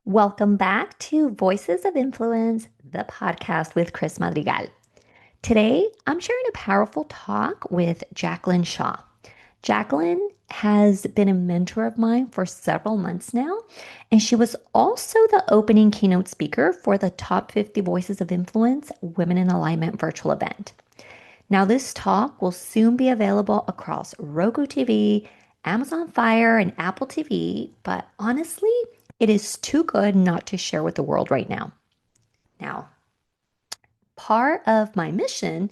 Welcome back to Voices of Influence, the podcast with Criss Madrigal. Today, I'm sharing a powerful talk with Jaclyn Shaw. Jaclyn has been a mentor of mine for several months now, and she was also the opening keynote speaker for the Top 50 Voices of Influence Women in Alignment virtual event. Now, this talk will soon be available across Roku TV, Amazon Fire, and Apple TV, but honestly, it is too good not to share with the world right now. Now, part of my mission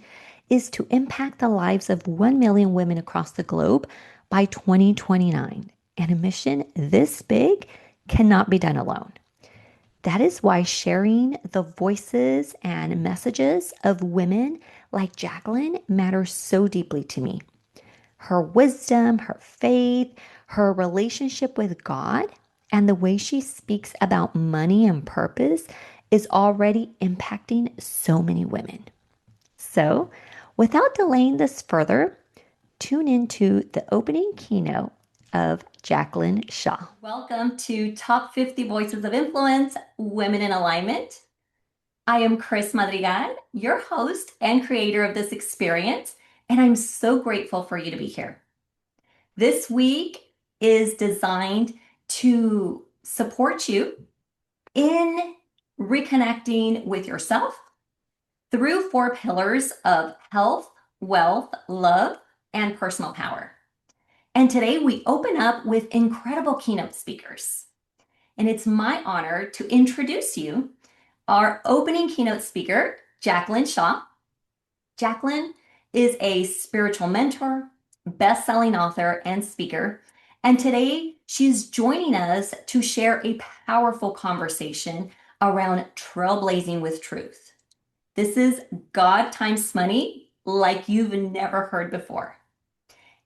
is to impact the lives of 1 million women across the globe by 2029. And a mission this big cannot be done alone. That is why sharing the voices and messages of women like Jaclyn matters so deeply to me. Her wisdom, her faith, her relationship with God, and the way she speaks about money and purpose is already impacting so many women. So, without delaying this further, tune into the opening keynote of Jaclyn Shaw. Welcome to Top 50 Voices of Influence Women in Alignment. I am Criss Madrigal, your host and creator of this experience, and I'm so grateful for you to be here. This week is designed to support you in reconnecting with yourself through 4 pillars of health, wealth, love, and personal power. And today we open up with incredible keynote speakers. And it's my honor to introduce you our opening keynote speaker, Jaclyn Shaw. Jaclyn is a spiritual mentor, best-selling author, and speaker. And today she's joining us to share a powerful conversation around trailblazing with truth. This is God times money like you've never heard before.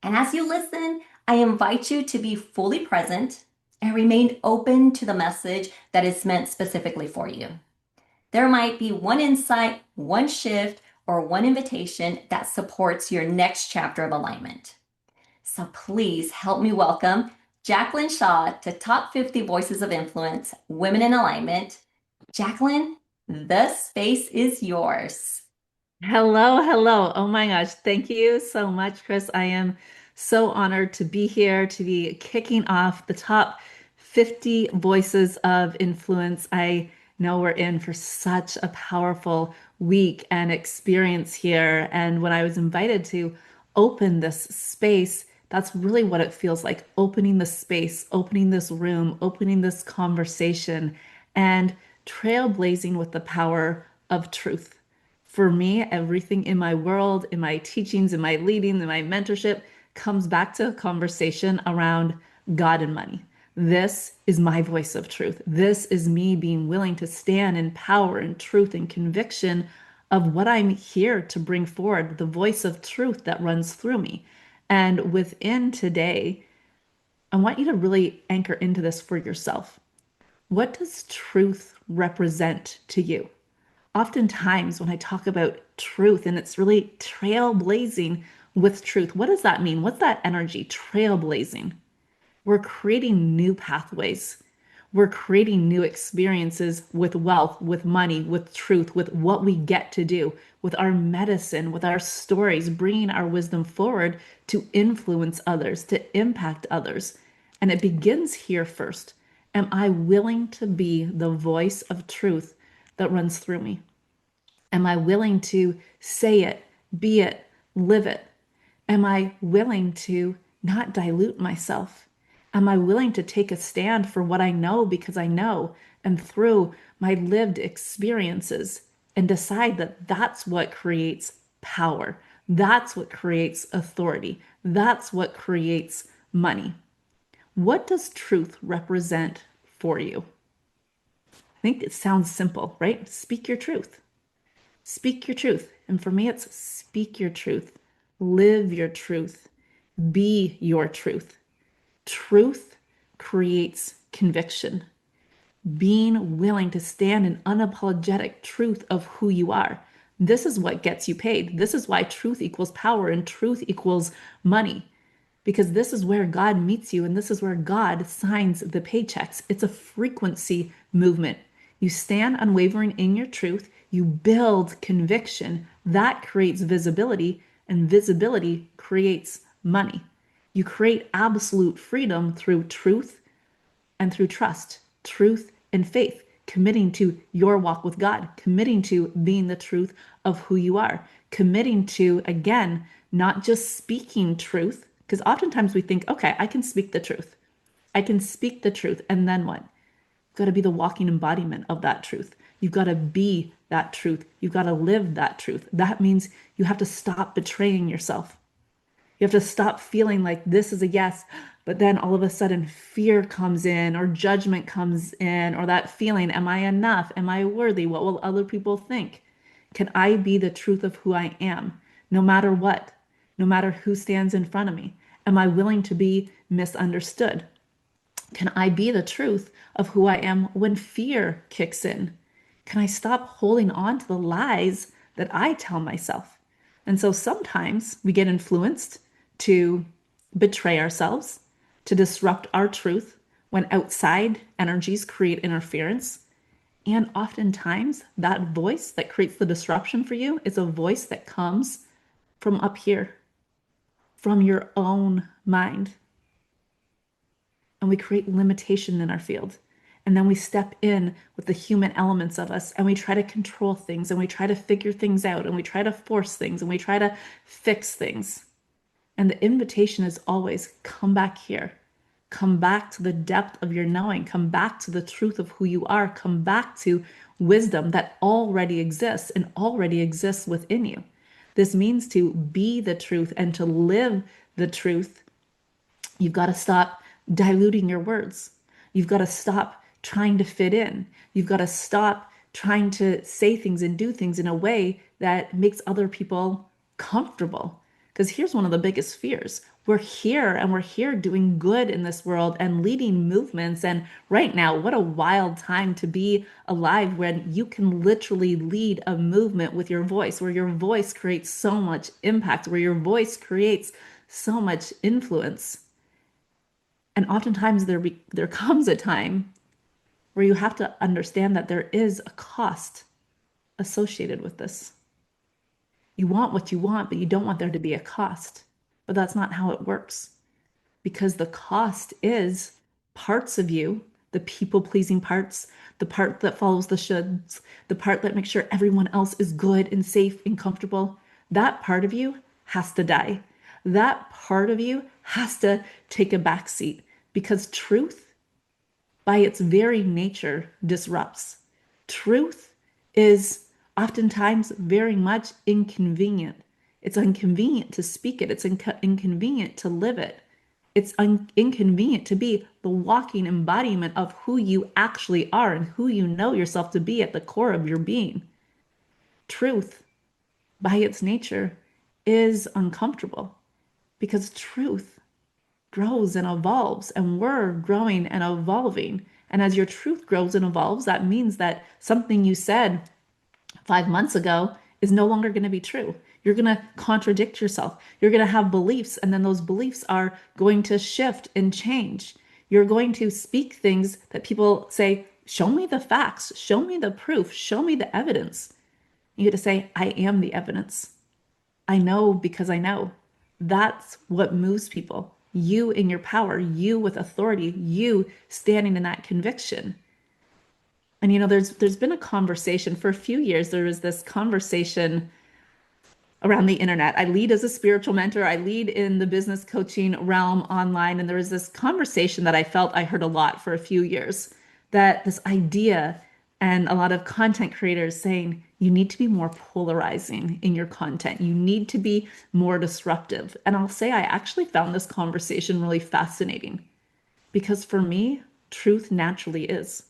And as you listen, I invite you to be fully present and remain open to the message that is meant specifically for you. There might be one insight, one shift, or one invitation that supports your next chapter of alignment. So please help me welcome Jaclyn Shaw to Top 50 Voices of Influence, Women in Alignment. Jaclyn, the space is yours. Hello, hello. Oh my gosh. Thank you so much, Criss. I am so honored to be here to be kicking off the top 50 voices of influence. I know we're in for such a powerful week and experience here. And when I was invited to open this space, that's really what it feels like, opening the space, opening this room, opening this conversation, and trailblazing with the power of truth. For me, everything in my world, in my teachings, in my leading, in my mentorship comes back to a conversation around God and money. This is my voice of truth. This is me being willing to stand in power and truth and conviction of what I'm here to bring forward, the voice of truth that runs through me. And within today, I want you to really anchor into this for yourself. What does truth represent to you? Oftentimes, when I talk about truth and it's really trailblazing with truth, what does that mean? What's that energy? Trailblazing. We're creating new pathways. We're creating new experiences with wealth, with money, with truth, with what we get to do, with our medicine, with our stories, bringing our wisdom forward to influence others, to impact others. And it begins here first. Am I willing to be the voice of truth that runs through me? Am I willing to say it, be it, live it? Am I willing to not dilute myself? Am I willing to take a stand for what I know because I know and through my lived experiences and decide that that's what creates power? That's what creates authority. That's what creates money. What does truth represent for you? I think it sounds simple, right? Speak your truth. Speak your truth. And for me, it's speak your truth, live your truth, be your truth. Truth creates conviction. Being willing to stand in unapologetic truth of who you are. This is what gets you paid. This is why truth equals power and truth equals money. because this is where God meets you and this is where God signs the paychecks. It's a frequency movement. You stand unwavering in your truth, you build conviction that creates visibility, and visibility creates money. You create absolute freedom through truth and through trust, truth and faith, committing to your walk with God, committing to being the truth of who you are, committing to, again, not just speaking truth, because oftentimes we think, okay, I can speak the truth. I can speak the truth. And then what? You've got to be the walking embodiment of that truth. You've got to be that truth. You've got to live that truth. That means you have to stop betraying yourself. You have to stop feeling like this is a yes, but then all of a sudden fear comes in, or judgment comes in, or that feeling, am I enough? Am I worthy? What will other people think? Can I be the truth of who I am, no matter what, no matter who stands in front of me? Am I willing to be misunderstood? Can I be the truth of who I am when fear kicks in? Can I stop holding on to the lies that I tell myself? And so sometimes we get influenced to betray ourselves, to disrupt our truth when outside energies create interference. And oftentimes, that voice that creates the disruption for you is a voice that comes from up here, from your own mind. And we create limitation in our field. And then we step in with the human elements of us and we try to control things and we try to figure things out and we try to force things and we try to fix things. And the invitation is always come back here. Come back to the depth of your knowing. Come back to the truth of who you are. Come back to wisdom that already exists and already exists within you. This means to be the truth and to live the truth. You've got to stop diluting your words. You've got to stop trying to fit in. You've got to stop trying to say things and do things in a way that makes other people comfortable. Because here's one of the biggest fears. We're here and we're here doing good in this world and leading movements. And right now, what a wild time to be alive when you can literally lead a movement with your voice, where your voice creates so much impact, where your voice creates so much influence. And oftentimes there comes a time where you have to understand that there is a cost associated with this. You want what you want, but you don't want there to be a cost. But that's not how it works, because the cost is parts of you, the people-pleasing parts, the part that follows the shoulds, the part that makes sure everyone else is good and safe and comfortable. That part of you has to die. That part of you has to take a back seat, because truth, by its very nature, disrupts. Truth is oftentimes very much inconvenient. It's inconvenient to speak it, it's inconvenient to live it. It's inconvenient to be the walking embodiment of who you actually are and who you know yourself to be at the core of your being. Truth, by its nature, is uncomfortable, because truth grows and evolves, and we're growing and evolving. And as your truth grows and evolves, that means that something you said 5 months ago is no longer going to be true. You're going to contradict yourself. You're going to have beliefs, and then those beliefs are going to shift and change. You're going to speak things that people say, show me the facts, show me the proof, show me the evidence. You get to say, I am the evidence. I know because I know. That's what moves people. You in your power, you with authority, you standing in that conviction. And there's been a conversation for a few years. There was this conversation around the internet. I lead as a spiritual mentor. I lead in the business coaching realm online. And there was this conversation that I felt I heard a lot for a few years, that this idea, and a lot of content creators saying you need to be more polarizing in your content. You need to be more disruptive. And I'll say I actually found this conversation really fascinating, because for me, truth naturally is.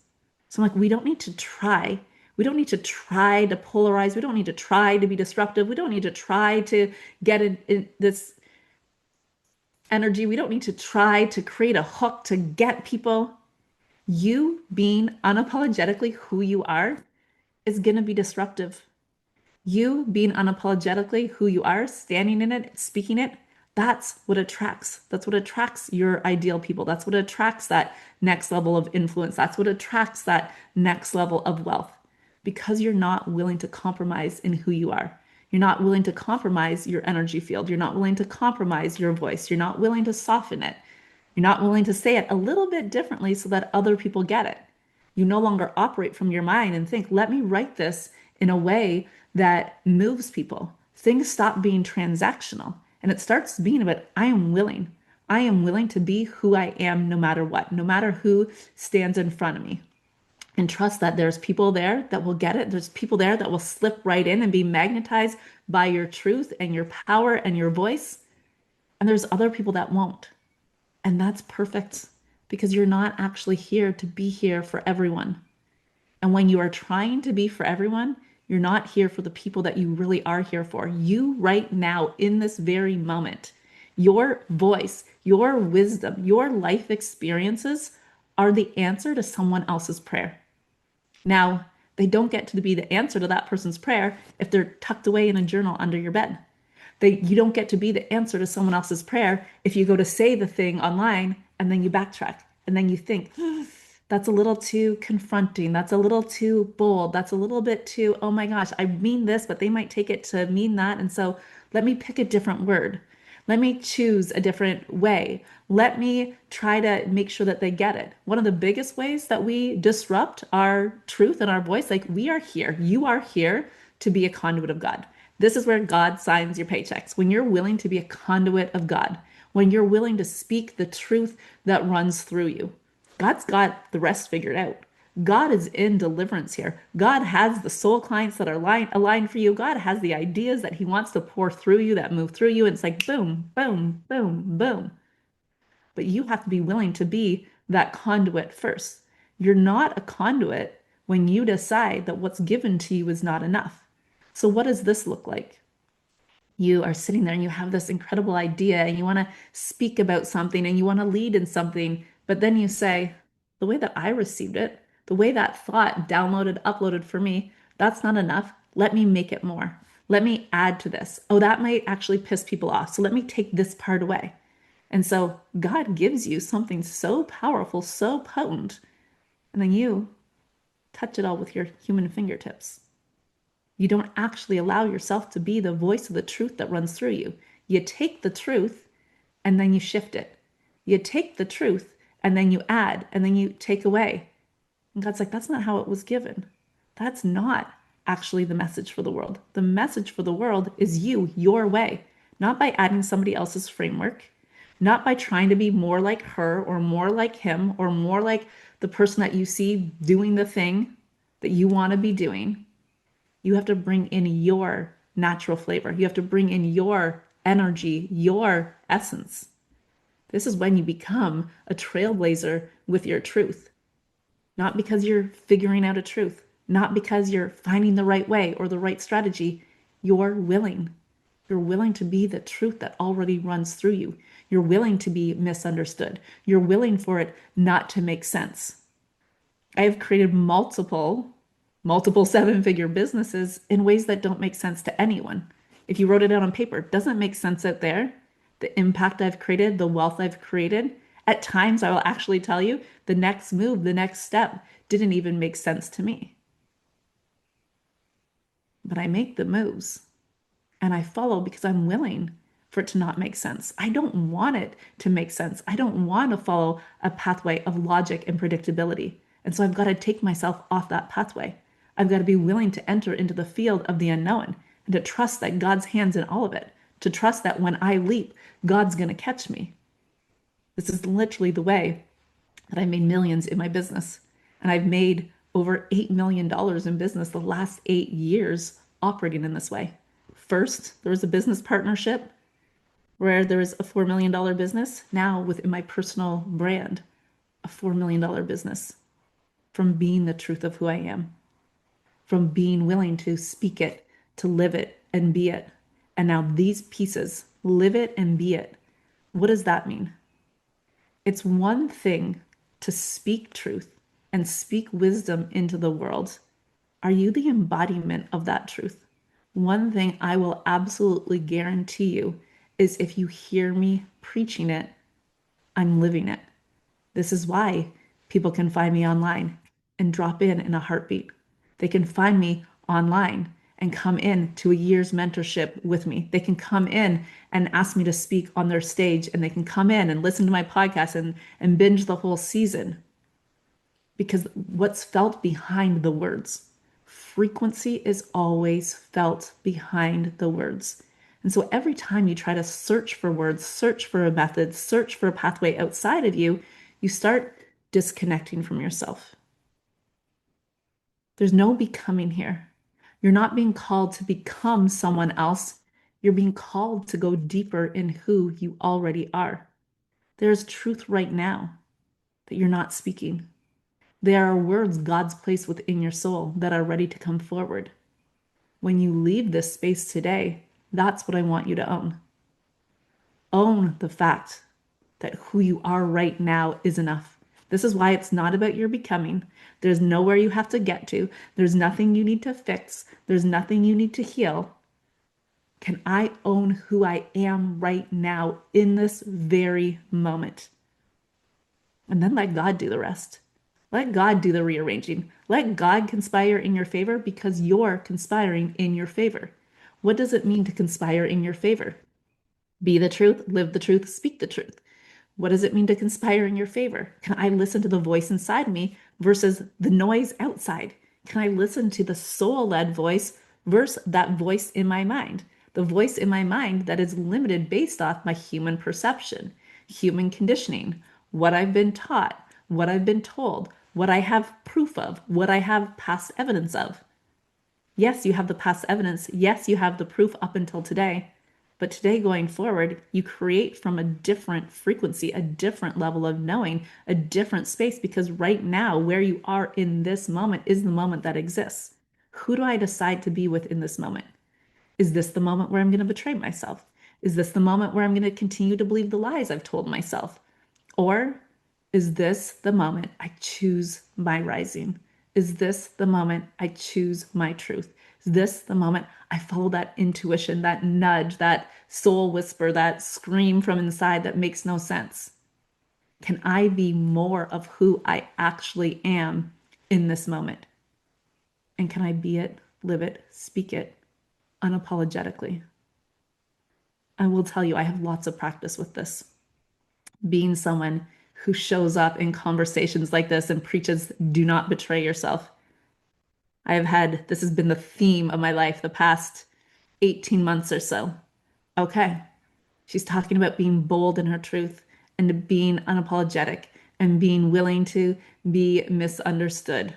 So I'm like, we don't need to try. We don't need to try to polarize. We don't need to try to be disruptive. We don't need to try to get in this energy. We don't need to try to create a hook to get people. You being unapologetically who you are is going to be disruptive. You being unapologetically who you are, standing in it, speaking it, That's what attracts. That's what attracts your ideal people. That's what attracts that next level of influence. That's what attracts that next level of wealth because you're not willing to compromise in who you are. You're not willing to compromise your energy field. You're not willing to compromise your voice. You're not willing to soften it. You're not willing to say it a little bit differently so that other people get it. You no longer operate from your mind and think, let me write this in a way that moves people. Things stop being transactional and it starts being about, I am willing. I am willing to be who I am no matter what, no matter who stands in front of me. And trust that there's people there that will get it. There's people there that will slip right in and be magnetized by your truth and your power and your voice. And there's other people that won't. And that's perfect because you're not actually here to be here for everyone. And when you are trying to be for everyone, you're not here for the people that you really are here for. You, right now, in this very moment, your voice, your wisdom, your life experiences are the answer to someone else's prayer. Now, they don't get to be the answer to that person's prayer if they're tucked away in a journal under your bed. You don't get to be the answer to someone else's prayer if you go to say the thing online and then you backtrack and then you think, that's a little too confronting. That's a little too bold. That's a little bit too, oh my gosh, I mean this, but they might take it to mean that. And so let me pick a different word. Let me choose a different way. Let me try to make sure that they get it. One of the biggest ways that we disrupt our truth and our voice, like we are here, you are here to be a conduit of God. This is where God signs your paychecks. When you're willing to be a conduit of God, when you're willing to speak the truth that runs through you, God's got the rest figured out. God is in deliverance here. God has the soul clients that are aligned for you. God has the ideas that He wants to pour through you, that move through you. And it's like boom, boom, boom, boom. But you have to be willing to be that conduit first. You're not a conduit when you decide that what's given to you is not enough. So, what does this look like? You are sitting there and you have this incredible idea and you want to speak about something and you want to lead in something, but then you say, the way that I received it, the way that thought downloaded, uploaded for me, that's not enough. Let me make it more. Let me add to this. Oh, that might actually piss people off. So let me take this part away. And so God gives you something so powerful, so potent, and then you touch it all with your human fingertips. You don't actually allow yourself to be the voice of the truth that runs through you. You take the truth and then you shift it. You take the truth and then you add and then you take away. And God's like, that's not how it was given. That's not actually the message for the world. The message for the world is you, your way, not by adding somebody else's framework, not by trying to be more like her or more like him or more like the person that you see doing the thing that you want to be doing. You have to bring in your natural flavor. You have to bring in your energy, your essence. This is when you become a trailblazer with your truth. Not because you're figuring out a truth, not because you're finding the right way or the right strategy. You're willing. You're willing to be the truth that already runs through you. You're willing to be misunderstood. You're willing for it not to make sense. I have created multiple seven-figure businesses in ways that don't make sense to anyone. If you wrote it out on paper, it doesn't make sense out there. The impact I've created, the wealth I've created. At times, I will actually tell you the next move, the next step didn't even make sense to me. But I make the moves and I follow because I'm willing for it to not make sense. I don't want it to make sense. I don't want to follow a pathway of logic and predictability. And so I've got to take myself off that pathway. I've got to be willing to enter into the field of the unknown and to trust that God's hands in all of it, to trust that when I leap, God's going to catch me. This is literally the way that I made millions in my business. And I've made over $8 million in business the last 8 years operating in this way. First, there was a business partnership where there was a $4 million business. Now, within my personal brand, a $4 million business from being the truth of who I am, from being willing to speak it, to live it, and be it. And now these pieces, live it and be it. What does that mean? It's one thing to speak truth and speak wisdom into the world. Are you the embodiment of that truth? One thing I will absolutely guarantee you is if you hear me preaching it, I'm living it. This is why people can find me online and drop in a heartbeat. They can find me online and come in to a year's mentorship with me. They can come in and ask me to speak on their stage, and they can come in and listen to my podcast and binge the whole season because what's felt behind the words. Frequency is always felt behind the words. And so every time you try to search for words, search for a method, search for a pathway outside of you, you start disconnecting from yourself. There's no becoming here. You're not being called to become someone else. You're being called to go deeper in who you already are. There's truth right now that you're not speaking. There are words God's placed within your soul that are ready to come forward. When you leave this space today, that's what I want you to own. Own the fact that who you are right now is enough. This is why it's not about your becoming. There's nowhere you have to get to. There's nothing you need to fix. There's nothing you need to heal. Can I own who I am right now in this very moment? And then let God do the rest. Let God do the rearranging. Let God conspire in your favor because you're conspiring in your favor. What does it mean to conspire in your favor? Be the truth, live the truth, speak the truth. What does it mean to conspire in your favor? Can I listen to the voice inside me versus the noise outside? Can I listen to the soul-led voice versus that voice in my mind? The voice in my mind that is limited based off my human perception, human conditioning, what I've been taught, what I've been told, what I have proof of, what I have past evidence of. Yes, you have the past evidence. Yes, you have the proof up until today. But today, going forward, you create from a different frequency, a different level of knowing, a different space, because right now, where you are in this moment is the moment that exists. Who do I decide to be with in this moment? Is this the moment where I'm going to betray myself? Is this the moment where I'm going to continue to believe the lies I've told myself? Or is this the moment I choose my rising? Is this the moment I choose my truth? Is this the moment I follow that intuition, that nudge, that soul whisper, that scream from inside that makes no sense? Can I be more of who I actually am in this moment? And can I be it, live it, speak it unapologetically? I will tell you, I have lots of practice with this. Being someone who shows up in conversations like this and preaches, do not betray yourself. This has been the theme of my life the past 18 months or so. Okay, she's talking about being bold in her truth and being unapologetic and being willing to be misunderstood.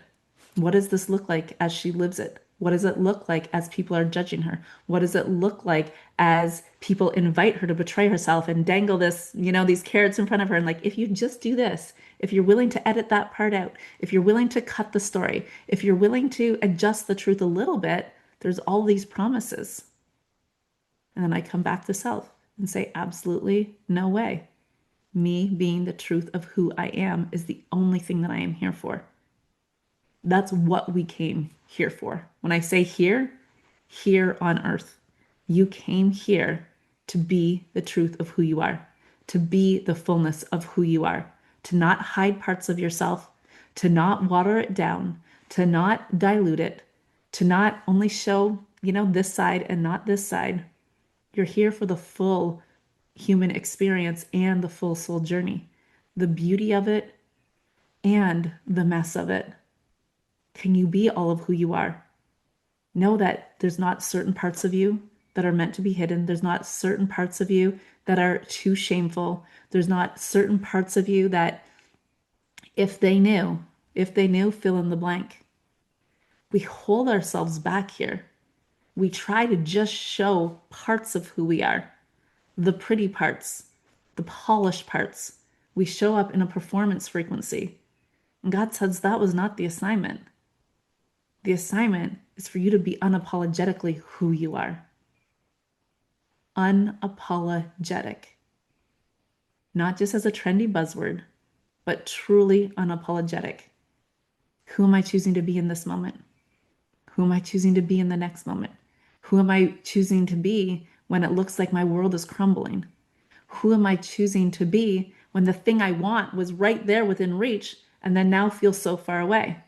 What does this look like as she lives it? What does it look like as people are judging her? What does it look like as people invite her to betray herself and dangle these carrots in front of her? And like, if you just do this, if you're willing to edit that part out, if you're willing to cut the story, if you're willing to adjust the truth a little bit, there's all these promises. And then I come back to self and say, absolutely no way. Me being the truth of who I am is the only thing that I am here for. That's what we came here for. When I say here, here on earth, you came here to be the truth of who you are, to be the fullness of who you are, to not hide parts of yourself, to not water it down, to not dilute it, to not only show, this side and not this side. You're here for the full human experience and the full soul journey, the beauty of it and the mess of it. Can you be all of who you are? Know that there's not certain parts of you that are meant to be hidden. There's not certain parts of you that are too shameful. There's not certain parts of you that if they knew, fill in the blank. We hold ourselves back here. We try to just show parts of who we are, the pretty parts, the polished parts. We show up in a performance frequency. And God says that was not the assignment. The assignment is for you to be unapologetically who you are. Unapologetic. Not just as a trendy buzzword, but truly unapologetic. Who am I choosing to be in this moment? Who am I choosing to be in the next moment? Who am I choosing to be when it looks like my world is crumbling? Who am I choosing to be when the thing I want was right there within reach and then now feels so far away?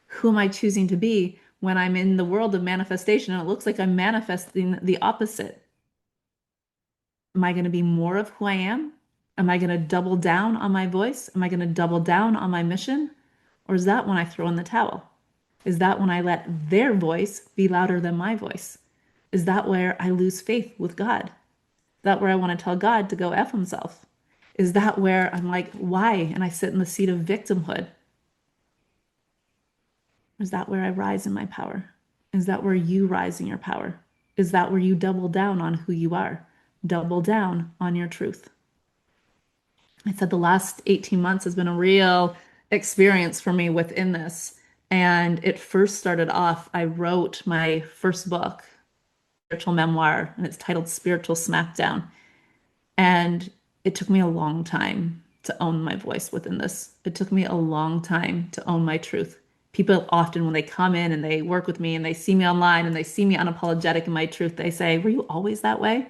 Who am I choosing to be when I'm in the world of manifestation and it looks like I'm manifesting the opposite? Am I going to be more of who I am? Am I going to double down on my voice? Am I going to double down on my mission? Or is that when I throw in the towel? Is that when I let their voice be louder than my voice? Is that where I lose faith with God? Is that where I want to tell God to go F himself? Is that where I'm like, why? And I sit in the seat of victimhood. Is that where I rise in my power? Is that where you rise in your power? Is that where you double down on who you are? Double down on your truth. I said the last 18 months has been a real experience for me within this. And it first started off, I wrote my first book, spiritual memoir, and it's titled Spiritual Smackdown. And it took me a long time to own my voice within this. It took me a long time to own my truth. People often, when they come in and they work with me and they see me online and they see me unapologetic in my truth, they say, were you always that way?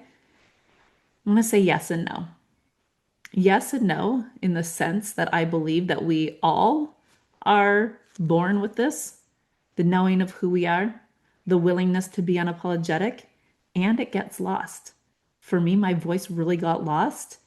I'm going to say yes and no. Yes and no, in the sense that I believe that we all are born with this, the knowing of who we are, the willingness to be unapologetic, and it gets lost. For me, my voice really got lost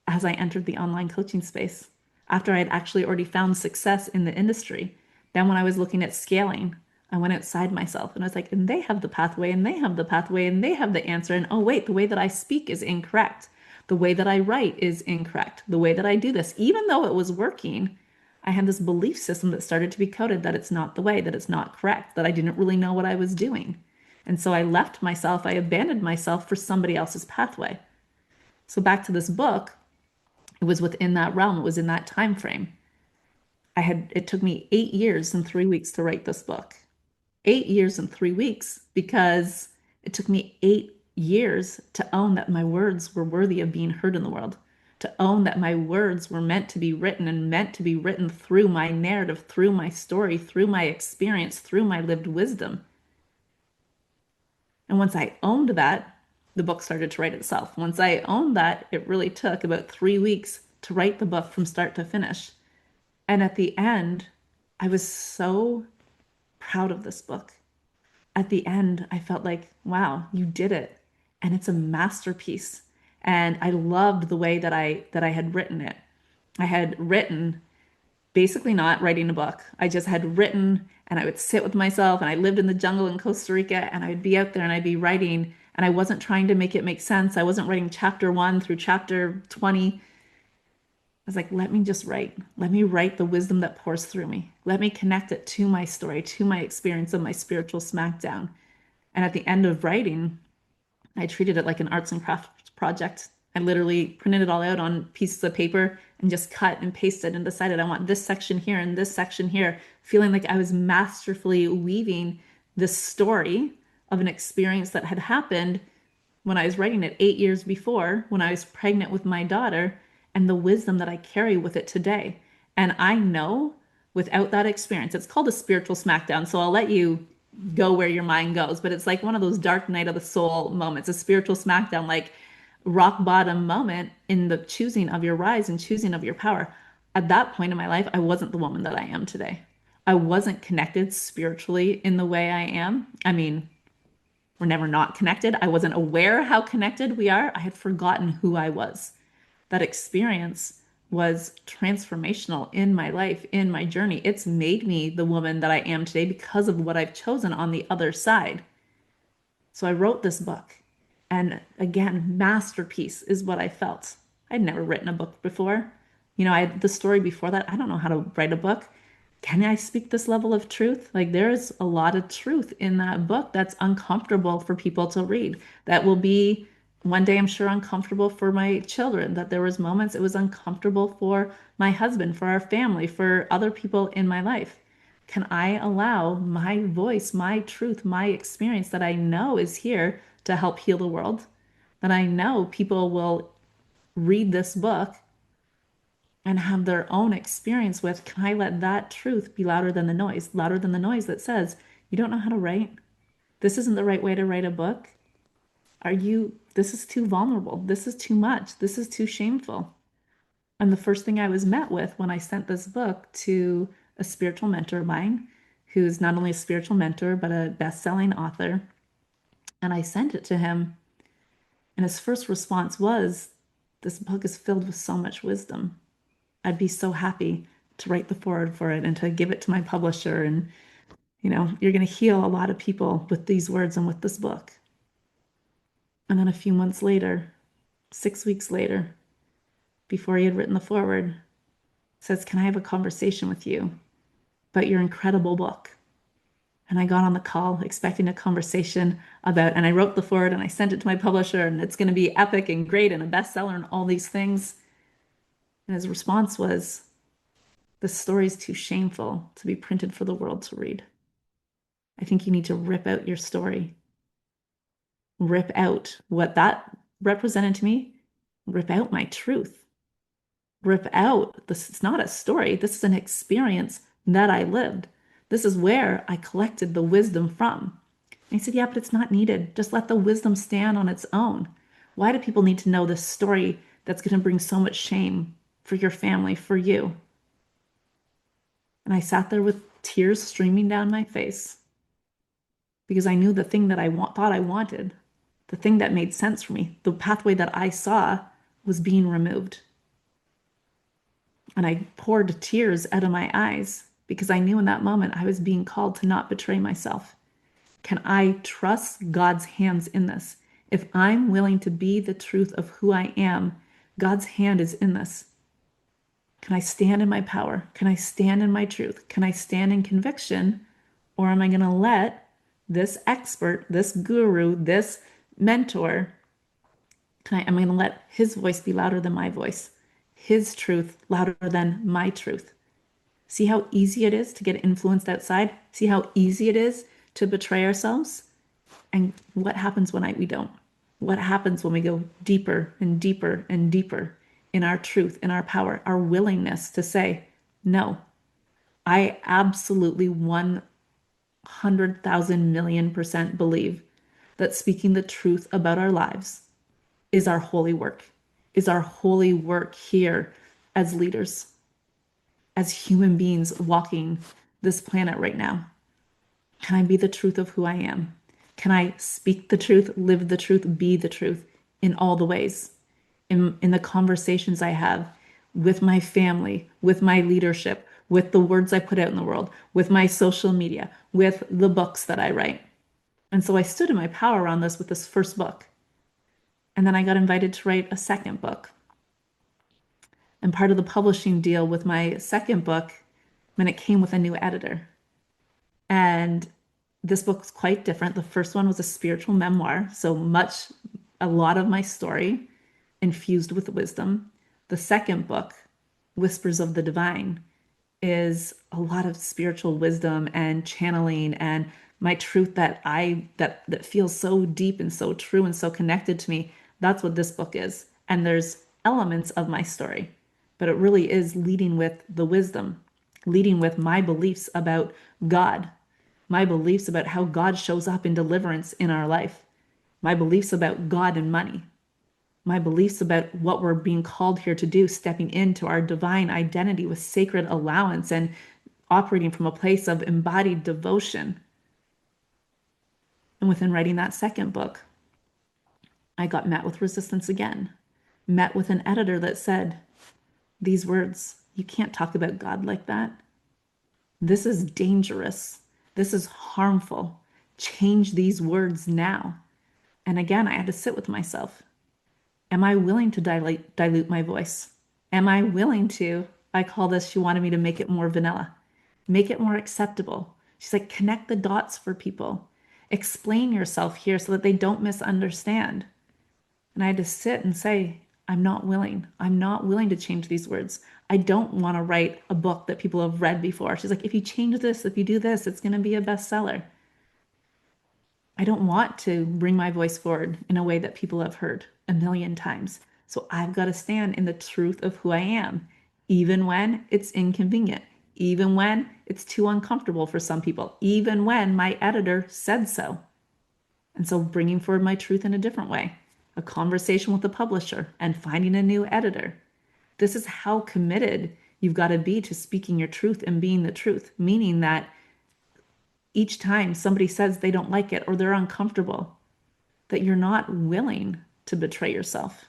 as I entered the online coaching space after I had actually already found success in the industry. Then, when I was looking at scaling, I went outside myself and I was like, and they have the pathway, and they have the pathway, and they have the answer. And oh, wait, the way that I speak is incorrect. The way that I write is incorrect. The way that I do this, even though it was working, I had this belief system that started to be coded that it's not the way, that it's not correct, that I didn't really know what I was doing. And so I left myself, I abandoned myself for somebody else's pathway. So back to this book, it was within that realm, it was in that time frame. It took me 8 years and 3 weeks to write this book. 8 years and 3 weeks because it took me 8 years to own that my words were worthy of being heard in the world, to own that my words were meant to be written and meant to be written through my narrative, through my story, through my experience, through my lived wisdom. And once I owned that, the book started to write itself. Once I owned that, it really took about 3 weeks to write the book from start to finish. And at the end, I was so proud of this book. At the end, I felt like, wow, you did it. And it's a masterpiece. And I loved the way that I had written it. I had written basically not writing a book. I just had written and I would sit with myself and I lived in the jungle in Costa Rica and I'd be out there and I'd be writing and I wasn't trying to make it make sense. I wasn't writing chapter 1 through chapter 20. I was like, let me just write. Let me write the wisdom that pours through me. Let me connect it to my story, to my experience of my spiritual smackdown. And at the end of writing, I treated it like an arts and crafts project. I literally printed it all out on pieces of paper and just cut and pasted and decided I want this section here and this section here, feeling like I was masterfully weaving this story of an experience that had happened when I was writing it 8 years before, when I was pregnant with my daughter, and the wisdom that I carry with it today. And I know without that experience, it's called a spiritual smackdown. So I'll let you go where your mind goes, but it's like one of those dark night of the soul moments, a spiritual smackdown, like rock bottom moment in the choosing of your rise and choosing of your power. At that point in my life, I wasn't the woman that I am today. I wasn't connected spiritually in the way I am. I mean, we're never not connected. I wasn't aware how connected we are. I had forgotten who I was. That experience was transformational in my life, in my journey. It's made me the woman that I am today because of what I've chosen on the other side. So I wrote this book. And again, masterpiece is what I felt. I'd never written a book before. I had the story before that. I don't know how to write a book. Can I speak this level of truth? Like, there's a lot of truth in that book that's uncomfortable for people to read. That will be one day, I'm sure, uncomfortable for my children. That there was moments it was uncomfortable for my husband, for our family, for other people in my life. Can I allow my voice, my truth, my experience that I know is here to help heal the world? That I know people will read this book and have their own experience with, can I let that truth be louder than the noise that says, you don't know how to write? This isn't the right way to write a book. Are you this is too vulnerable. This is too much. This is too shameful. And the first thing I was met with when I sent this book to a spiritual mentor of mine, who's not only a spiritual mentor, but a best-selling author, and I sent it to him, and his first response was, "This book is filled with so much wisdom. I'd be so happy to write the foreword for it and to give it to my publisher. And, you're going to heal a lot of people with these words and with this book." And then a few months later, 6 weeks later, before he had written the foreword, says, "Can I have a conversation with you about your incredible book?" And I got on the call expecting a conversation about, and I wrote the foreword and I sent it to my publisher, and it's going to be epic and great and a bestseller and all these things. And his response was, "This story is too shameful to be printed for the world to read. I think you need to rip out your story. Rip out what that represented to me. Rip out my truth. Rip out, this is not a story. This is an experience that I lived. This is where I collected the wisdom from." And he said, "Yeah, but it's not needed. Just let the wisdom stand on its own. Why do people need to know this story that's going to bring so much shame for your family, for you?" And I sat there with tears streaming down my face because I knew the thing that thought I wanted, the thing that made sense for me, the pathway that I saw was being removed. And I poured tears out of my eyes because I knew in that moment I was being called to not betray myself. Can I trust God's hands in this? If I'm willing to be the truth of who I am, God's hand is in this. Can I stand in my power? Can I stand in my truth? Can I stand in conviction? Or am I going to let this expert, this guru, this mentor, am I going to let his voice be louder than my voice? His truth louder than my truth? See how easy it is to get influenced outside? See how easy it is to betray ourselves? And what happens when we don't? What happens when we go deeper and deeper and deeper in our truth, in our power, our willingness to say, "No, I absolutely 100,000,000,000% believe that speaking the truth about our lives is our holy work, is our holy work here as leaders, as human beings walking this planet right now. Can I be the truth of who I am? Can I speak the truth, live the truth, be the truth in all the ways? In the conversations I have with my family, with my leadership, with the words I put out in the world, with my social media, with the books that I write." And so I stood in my power on this with this first book. And then I got invited to write a second book. And part of the publishing deal with my second book meant it came with a new editor. And this book was quite different. The first one was a spiritual memoir, so a lot of my story infused with wisdom. The second book, Whispers of the Divine, is a lot of spiritual wisdom and channeling and my truth that feels so deep and so true and so connected to me. That's what this book is. And there's elements of my story, but it really is leading with the wisdom, leading with my beliefs about God, my beliefs about how God shows up in deliverance in our life, my beliefs about God and money, my beliefs about what we're being called here to do, stepping into our divine identity with sacred allowance and operating from a place of embodied devotion. And within writing that second book, I got met with resistance again, met with an editor that said, "These words, you can't talk about God like that. This is dangerous. This is harmful. Change these words now." And again, I had to sit with myself. Am I willing to dilute my voice? Am I willing to, I call this, she wanted me to make it more vanilla, make it more acceptable. She's like, connect the dots for people. Explain yourself here so that they don't misunderstand. And I had to sit and say, I'm not willing. I'm not willing to change these words. I don't want to write a book that people have read before. She's like, if you change this, if you do this, it's going to be a bestseller. I don't want to bring my voice forward in a way that people have heard a million times. So I've got to stand in the truth of who I am, even when it's inconvenient, even when it's too uncomfortable for some people, even when my editor said so. And so bringing forward my truth in a different way. a conversation with the publisher, and finding a new editor. This is how committed you've got to be to speaking your truth and being the truth, meaning that each time somebody says they don't like it or they're uncomfortable, that you're not willing to betray yourself,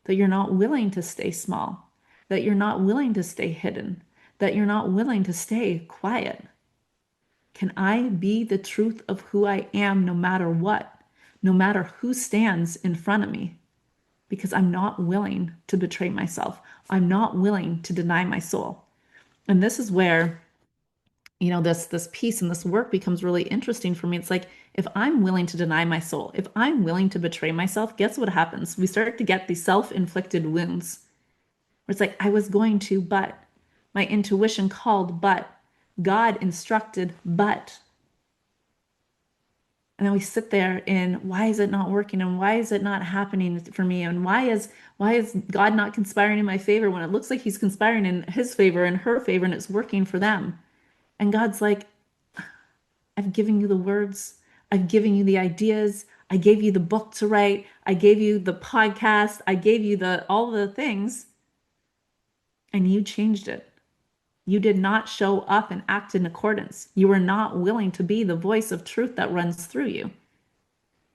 that you're not willing to stay small, that you're not willing to stay hidden, that you're not willing to stay quiet. Can I be the truth of who I am no matter what, no matter who stands in front of me? Because I'm not willing to betray myself. I'm not willing to deny my soul. And this is where, this piece and this work becomes really interesting for me. It's like, if I'm willing to deny my soul, if I'm willing to betray myself, guess what happens? We start to get these self-inflicted wounds where it's like, I was going to, but my intuition called, but God instructed, but. And then we sit there in why is it not working and why is it not happening for me and why is God not conspiring in my favor when it looks like he's conspiring in his favor and her favor and it's working for them. And God's like, I've given you the words, I've given you the ideas, I gave you the book to write, I gave you the podcast, I gave you the all the things, and you changed it. You did not show up and act in accordance. You were not willing to be the voice of truth that runs through you.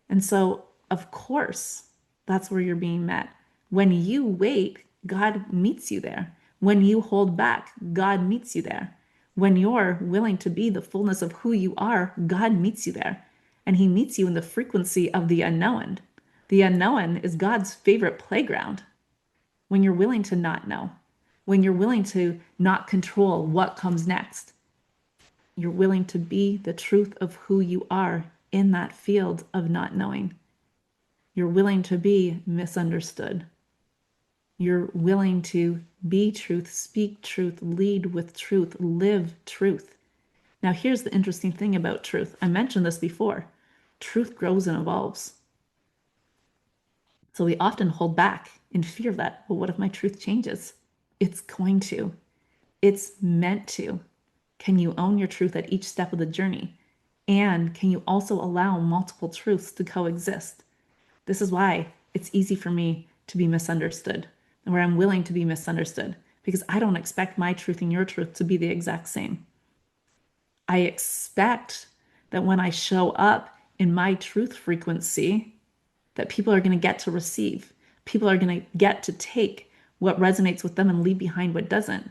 And so, of course, that's where you're being met. When you wait, God meets you there. When you hold back, God meets you there. When you're willing to be the fullness of who you are, God meets you there. And he meets you in the frequency of the unknown. The unknown is God's favorite playground. When you're willing to not know, when you're willing to not control what comes next, you're willing to be the truth of who you are in that field of not knowing. You're willing to be misunderstood. You're willing to be truth, speak truth, lead with truth, live truth. Now, here's the interesting thing about truth. I mentioned this before. Truth grows and evolves. So we often hold back in fear of that. Well, what if my truth changes? It's going to. It's meant to. Can you own your truth at each step of the journey? And can you also allow multiple truths to coexist? This is why it's easy for me to be misunderstood, and where I'm willing to be misunderstood, because I don't expect my truth and your truth to be the exact same. I expect that when I show up in my truth frequency, that people are going to get to receive. People are going to get to take what resonates with them and leave behind what doesn't.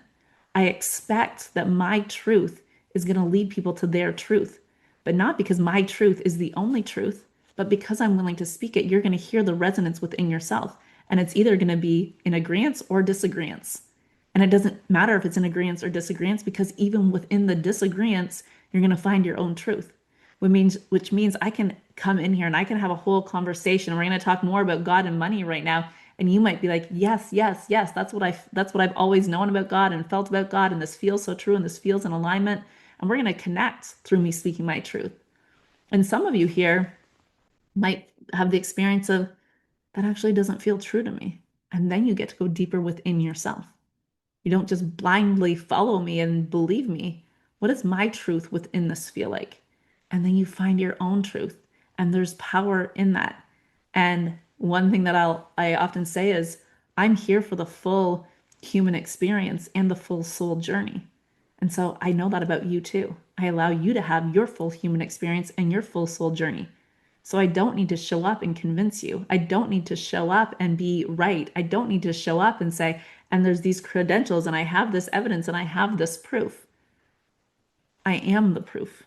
I expect that my truth is going to lead people to their truth, but not because my truth is the only truth, but because I'm willing to speak it, you're going to hear the resonance within yourself. And it's either going to be in agreement or disagreement. And it doesn't matter if it's in agreement or disagreement, because even within the disagreements, you're going to find your own truth. Which means I can come in here and I can have a whole conversation. We're going to talk more about God and money right now. And you might be like, yes, yes, yes, that's what I've always known about God and felt about God. And this feels so true and this feels in alignment. And we're going to connect through me speaking my truth. And some of you here might have the experience of that actually doesn't feel true to me. And then you get to go deeper within yourself. You don't just blindly follow me and believe me. What does my truth within this feel like? And then you find your own truth. And there's power in that. And one thing that I often say is, I'm here for the full human experience and the full soul journey. And so I know that about you too. I allow you to have your full human experience and your full soul journey. So I don't need to show up and convince you. I don't need to show up and be right. I don't need to show up and say, and there's these credentials and I have this evidence and I have this proof. I am the proof.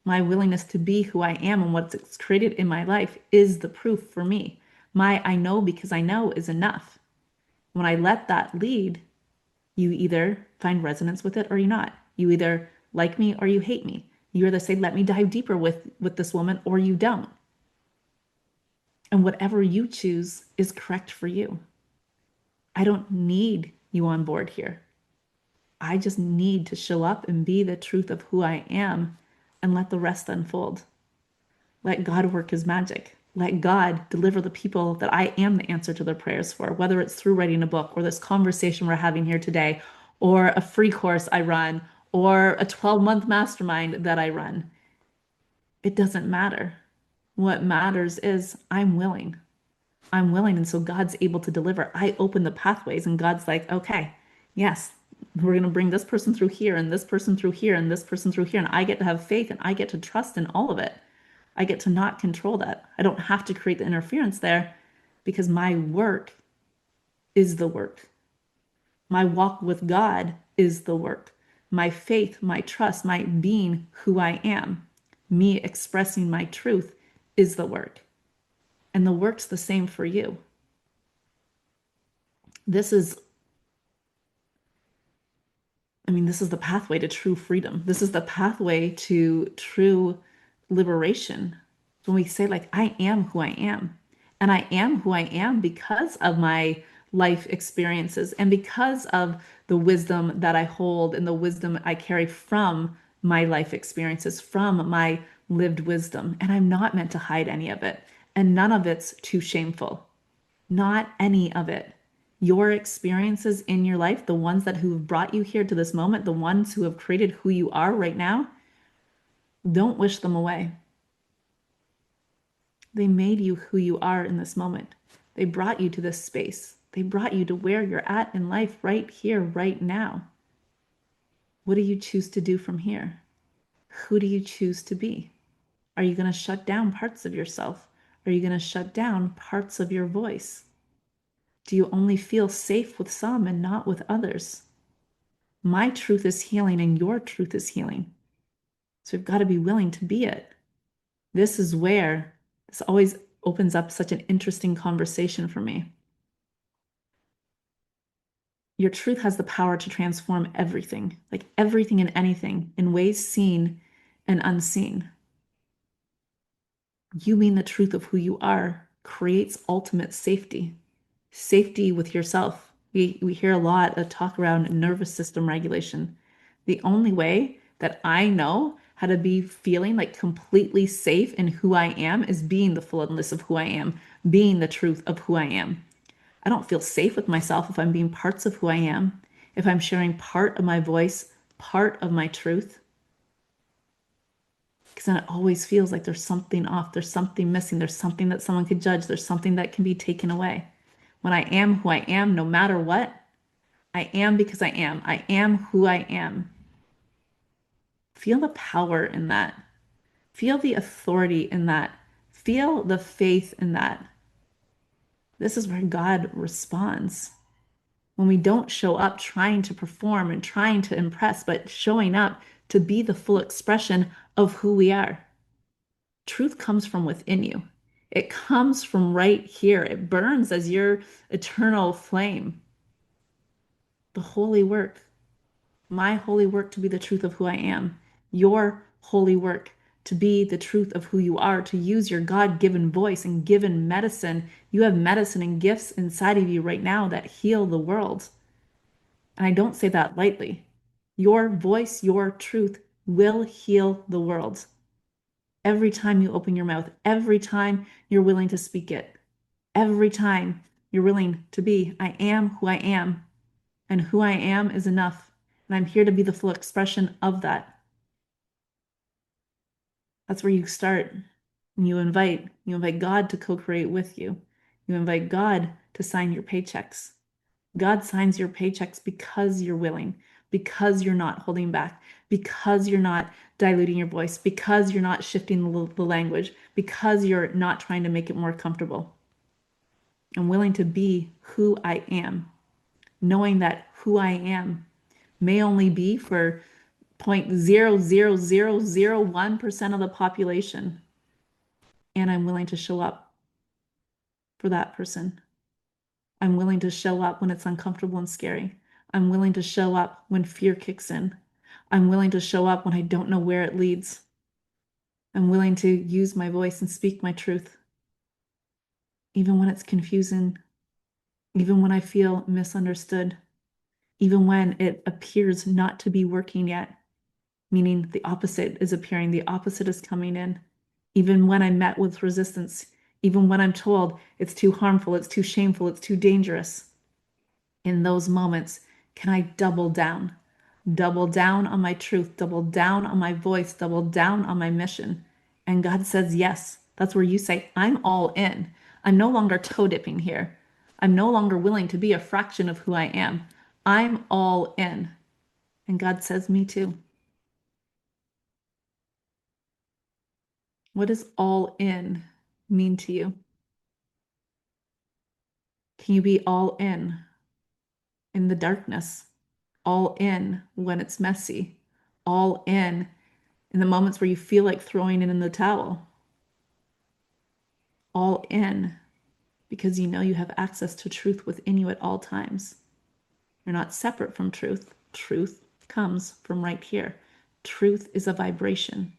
My willingness to be who I am and what's created in my life is the proof for me. My I know because I know is enough. When I let that lead, you either find resonance with it or you're not. You either like me or you hate me. You either say, let me dive deeper with this woman, or you don't. And whatever you choose is correct for you. I don't need you on board here. I just need to show up and be the truth of who I am and let the rest unfold. Let God work his magic. Let God deliver the people that I am the answer to their prayers for, whether it's through writing a book or this conversation we're having here today, or a free course I run, or a 12-month mastermind that I run. It doesn't matter. What matters is I'm willing. I'm willing. And so God's able to deliver. I open the pathways and God's like, okay, yes, we're going to bring this person through here and this person through here and this person through here. And I get to have faith and I get to trust in all of it. I get to not control that. I don't have to create the interference there because my work is the work. My walk with God is the work. My faith, my trust, my being who I am, me expressing my truth is the work. And the work's the same for you. This is this is the pathway to true freedom. This is the pathway to true liberation. When we say, like, I am who I am, and I am who I am because of my life experiences and because of the wisdom that I hold and the wisdom I carry from my life experiences, from my lived wisdom. And I'm not meant to hide any of it. And none of it's too shameful. Not any of it. Your experiences in your life, the ones that who have brought you here to this moment, the ones who have created who you are right now, don't wish them away. They made you who you are in this moment. They brought you to this space. They brought you to where you're at in life right here, right now. What do you choose to do from here? Who do you choose to be? Are you going to shut down parts of yourself? Are you going to shut down parts of your voice? Do you only feel safe with some and not with others? My truth is healing and your truth is healing. So we've got to be willing to be it. This is where this always opens up such an interesting conversation for me. Your truth has the power to transform everything, like everything and anything, in ways seen and unseen. You being the truth of who you are creates ultimate safety, safety with yourself. We hear a lot of talk around nervous system regulation. The only way that I know how to be feeling like completely safe in who I am is being the fullness of who I am, being the truth of who I am. I don't feel safe with myself if I'm being parts of who I am, if I'm sharing part of my voice, part of my truth, because then it always feels like there's something off, there's something missing, there's something that someone could judge, there's something that can be taken away. When I am who I am, no matter what, I am because I am. I am who I am. Feel the power in that. Feel the authority in that. Feel the faith in that. This is where God responds. When we don't show up trying to perform and trying to impress, but showing up to be the full expression of who we are. Truth comes from within you. It comes from right here. It burns as your eternal flame. The holy work, my holy work to be the truth of who I am, your holy work to be the truth of who you are, to use your God-given voice and given medicine. You have medicine and gifts inside of you right now that heal the world. And I don't say that lightly. Your voice, your truth will heal the world. Every time you open your mouth, every time you're willing to speak it, every time you're willing to be, I am who I am, and who I am is enough. And I'm here to be the full expression of that. That's where you start. And you invite God to co-create with you. You invite God to sign your paychecks. God signs your paychecks because you're willing, because you're not holding back, because you're not diluting your voice, because you're not shifting the language, because you're not trying to make it more comfortable. I'm willing to be who I am, knowing that who I am may only be for 0.00001% of the population. And I'm willing to show up for that person. I'm willing to show up when it's uncomfortable and scary. I'm willing to show up when fear kicks in. I'm willing to show up when I don't know where it leads. I'm willing to use my voice and speak my truth, even when it's confusing, even when I feel misunderstood, even when it appears not to be working yet, meaning the opposite is appearing, the opposite is coming in, even when I'm met with resistance, even when I'm told it's too harmful, it's too shameful, it's too dangerous. In those moments, can I double down? Double down on my truth, double down on my voice, double down on my mission. And God says, yes. That's where you say, I'm all in. I'm no longer toe dipping here. I'm no longer willing to be a fraction of who I am. I'm all in. And God says, me too. What does all in mean to you? Can you be all in the darkness, all in when it's messy, all in the moments where you feel like throwing it in the towel, all in because you know you have access to truth within you at all times. You're not separate from truth. Truth comes from right here. Truth is a vibration.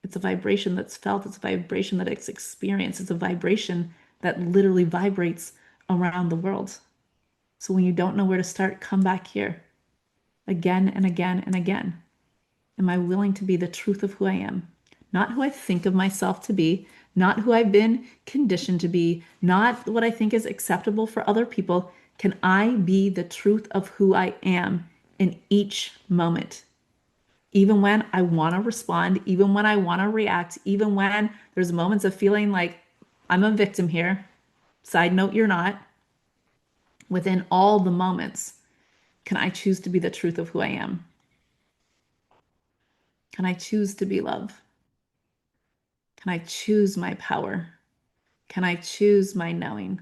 It's a vibration that's felt. It's a vibration that it's experienced. It's a vibration that literally vibrates around the world. So when you don't know where to start, come back here again and again and again. Am I willing to be the truth of who I am? Not who I think of myself to be, not who I've been conditioned to be, not what I think is acceptable for other people. Can I be the truth of who I am in each moment? Even when I want to respond, even when I want to react, even when there's moments of feeling like I'm a victim here. Side note, you're not. Within all the moments, can I choose to be the truth of who I am? Can I choose to be love? Can I choose my power? Can I choose my knowing?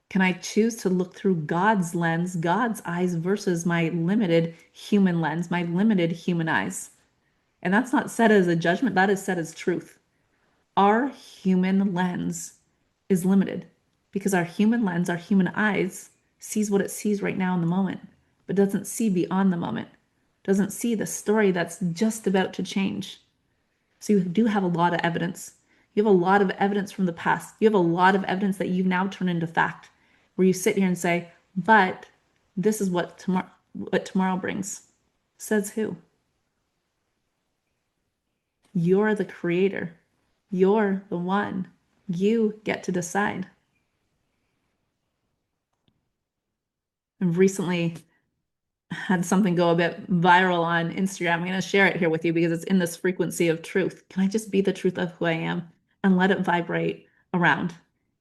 Can I choose to look through God's lens, God's eyes versus my limited human lens, my limited human eyes? And that's not said as a judgment, that is said as truth. Our human lens is limited because our human lens, our human eyes, sees what it sees right now in the moment, but doesn't see beyond the moment, doesn't see the story that's just about to change. So you do have a lot of evidence. You have a lot of evidence from the past. You have a lot of evidence that you've now turned into fact, where you sit here and say, but this is what tomorrow brings. Says who? You're the creator. You're the one. You get to decide. And recently had something go a bit viral on Instagram. I'm going to share it here with you because it's in this frequency of truth. Can I just be the truth of who I am and let it vibrate around?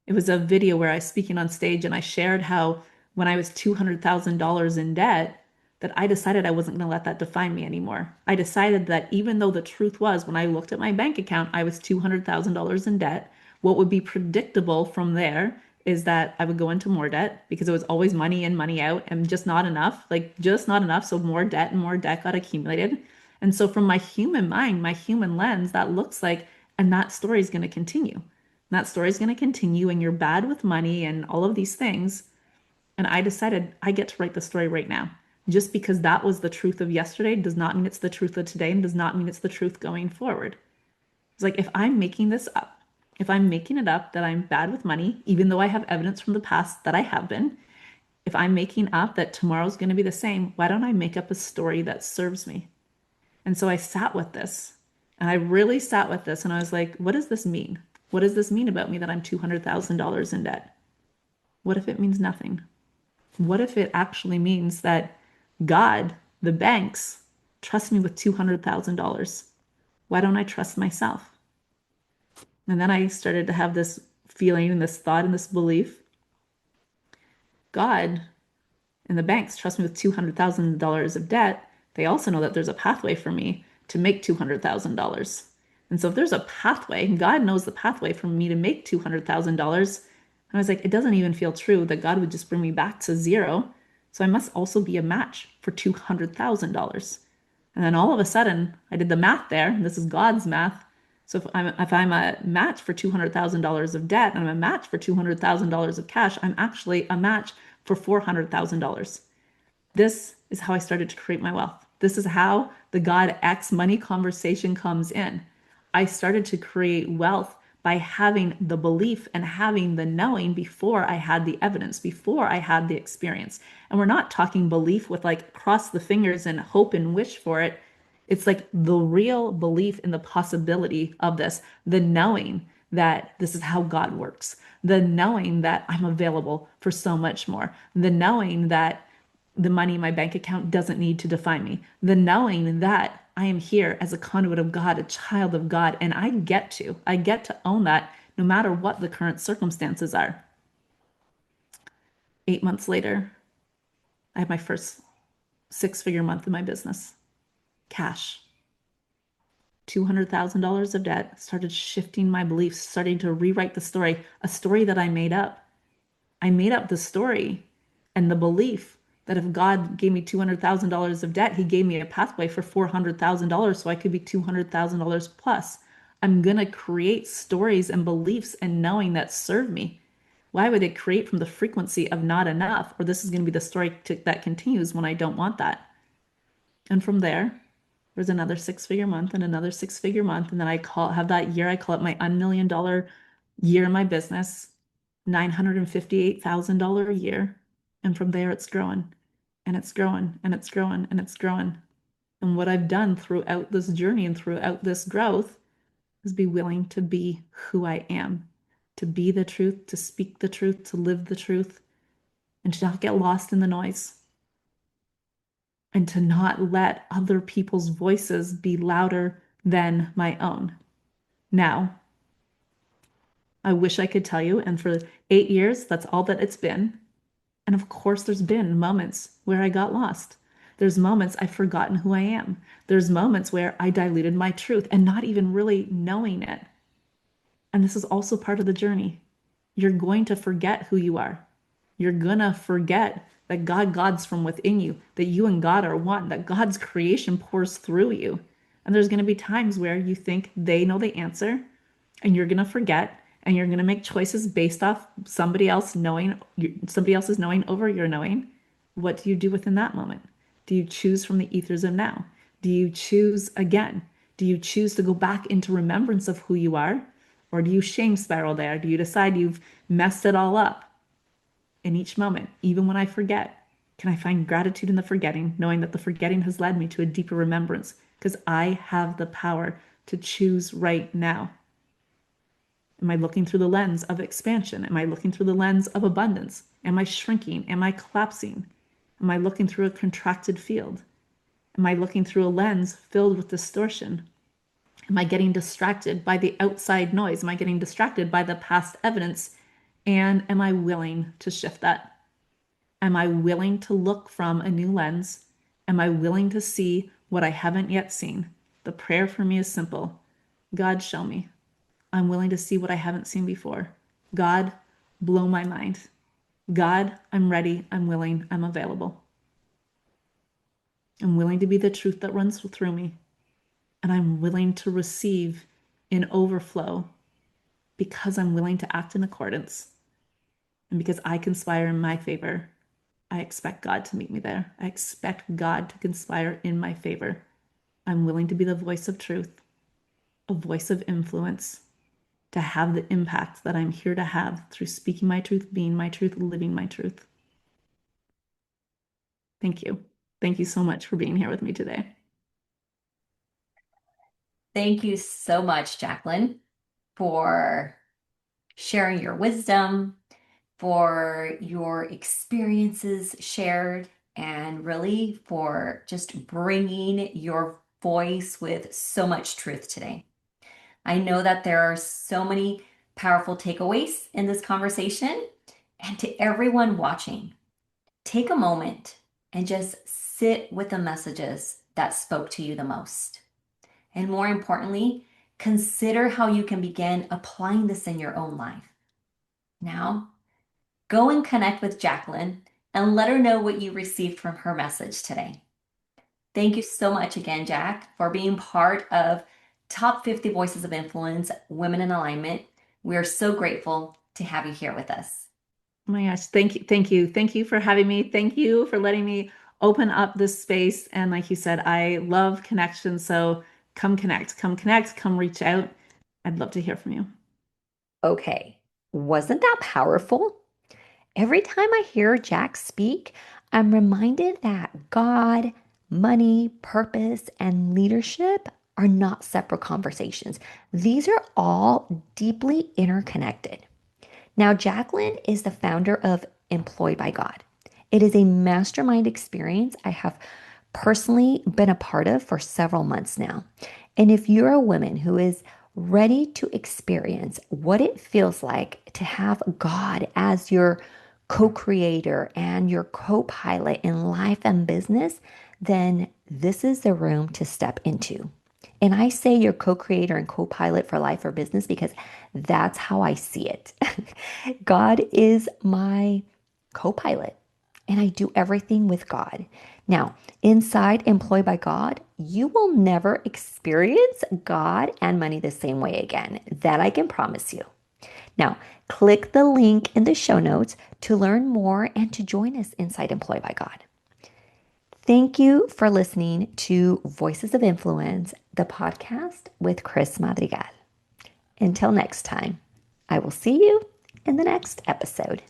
It was a video where I was speaking on stage and I shared how when I was $200,000 in debt, that I decided I wasn't going to let that define me anymore. I decided that even though the truth was when I looked at my bank account, I was $200,000 in debt, what would be predictable from there is that I would go into more debt because it was always money in, money out, and just not enough, like just not enough. So more debt and more debt got accumulated. And so from my human mind, my human lens, that looks like, and that story is going to continue. And that story is going to continue, and you're bad with money and all of these things. And I decided I get to write the story right now. Just because that was the truth of yesterday does not mean it's the truth of today and does not mean it's the truth going forward. It's like if I'm making this up, if I'm making it up that I'm bad with money, even though I have evidence from the past that I have been, if I'm making up that tomorrow's going to be the same, why don't I make up a story that serves me? And so I sat with this and I really sat with this and I was like, what does this mean? What does this mean about me that I'm $200,000 in debt? What if it means nothing? What if it actually means that God, the banks, trust me with $200,000? Why don't I trust myself? And then I started to have this feeling and this thought and this belief. God and the banks trust me with $200,000 of debt. They also know that there's a pathway for me to make $200,000. And so if there's a pathway, and God knows the pathway for me to make $200,000, I was like, it doesn't even feel true that God would just bring me back to zero. So I must also be a match for $200,000. And then all of a sudden, I did the math there. And this is God's math. So if I'm a match for $200,000 of debt and I'm a match for $200,000 of cash, I'm actually a match for $400,000. This is how I started to create my wealth. This is how the God X money conversation comes in. I started to create wealth by having the belief and having the knowing before I had the evidence, before I had the experience. And we're not talking belief with like cross the fingers and hope and wish for it. It's like the real belief in the possibility of this, the knowing that this is how God works, the knowing that I'm available for so much more, the knowing that the money in my bank account doesn't need to define me, the knowing that I am here as a conduit of God, a child of God, and I get to own that no matter what the current circumstances are. 8 months later, I had my first six-figure month in my business. Cash. $200,000 of debt, started shifting my beliefs, starting to rewrite the story, a story that I made up. I made up the story and the belief that if God gave me $200,000 of debt, he gave me a pathway for $400,000 so I could be $200,000 plus. I'm going to create stories and beliefs and knowing that serve me. Why would it create from the frequency of not enough? Or this is going to be the story that continues when I don't want that. And from there's another six-figure month and another six-figure month. And then have that year, I call it my $1 million year in my business, $958,000 a year. And from there, it's growing and it's growing and it's growing and it's growing. And what I've done throughout this journey and throughout this growth is be willing to be who I am, to be the truth, to speak the truth, to live the truth, and to not get lost in the noise, and to not let other people's voices be louder than my own. Now, I wish I could tell you, and for 8 years, that's all that it's been. And of course, there's been moments where I got lost. There's moments I've forgotten who I am. There's moments where I diluted my truth and not even really knowing it. And this is also part of the journey. You're going to forget who you are. You're gonna forget that God's from within you, that you and God are one, that God's creation pours through you. And there's gonna be times where you think they know the answer, and you're gonna forget, and you're gonna make choices based off somebody else's knowing over your knowing. What do you do within that moment? Do you choose from the ethers of now? Do you choose again? Do you choose to go back into remembrance of who you are? Or do you shame spiral there? Do you decide you've messed it all up? In each moment, even when I forget, can I find gratitude in the forgetting, knowing that the forgetting has led me to a deeper remembrance because I have the power to choose right now? Am I looking through the lens of expansion? Am I looking through the lens of abundance? Am I shrinking? Am I collapsing? Am I looking through a contracted field? Am I looking through a lens filled with distortion? Am I getting distracted by the outside noise? Am I getting distracted by the past evidence? And am I willing to shift that? Am I willing to look from a new lens? Am I willing to see what I haven't yet seen? The prayer for me is simple. God, show me. I'm willing to see what I haven't seen before. God, blow my mind. God, I'm ready. I'm willing. I'm available. I'm willing to be the truth that runs through me. And I'm willing to receive in overflow because I'm willing to act in accordance. And because I conspire in my favor, I expect God to meet me there. I expect God to conspire in my favor. I'm willing to be the voice of truth, a voice of influence, to have the impact that I'm here to have through speaking my truth, being my truth, living my truth. Thank you. Thank you so much for being here with me today. Thank you so much, Jaclyn, for sharing your wisdom, for your experiences shared, and really for just bringing your voice with so much truth today. I know that there are so many powerful takeaways in this conversation. And to everyone watching, take a moment and just sit with the messages that spoke to you the most. And more importantly, consider how you can begin applying this in your own life. Now, go and connect with Jaclyn and let her know what you received from her message today. Thank you so much again, Jack, for being part of Top 50 Voices of Influence, Women in Alignment. We are so grateful to have you here with us. Oh my gosh, thank you, thank you, thank you for having me. Thank you for letting me open up this space. And like you said, I love connection. So come connect, come reach out. I'd love to hear from you. Okay, wasn't that powerful? Every time I hear Jack speak, I'm reminded that God, money, purpose, and leadership are not separate conversations. These are all deeply interconnected. Now, Jaclyn is the founder of Employed by God. It is a mastermind experience I have personally been a part of for several months now. And if you're a woman who is ready to experience what it feels like to have God as your co creator and your co pilot in life and business, then this is the room to step into. And I say your co creator and co pilot for life or business because that's how I see it. God is my co pilot, and I do everything with God. Now, inside Employed by God, you will never experience God and money the same way again. That I can promise you. Now, click the link in the show notes to learn more and to join us inside Employed by God. Thank you for listening to Voices of Influence, the podcast with Criss Madrigal. Until next time, I will see you in the next episode.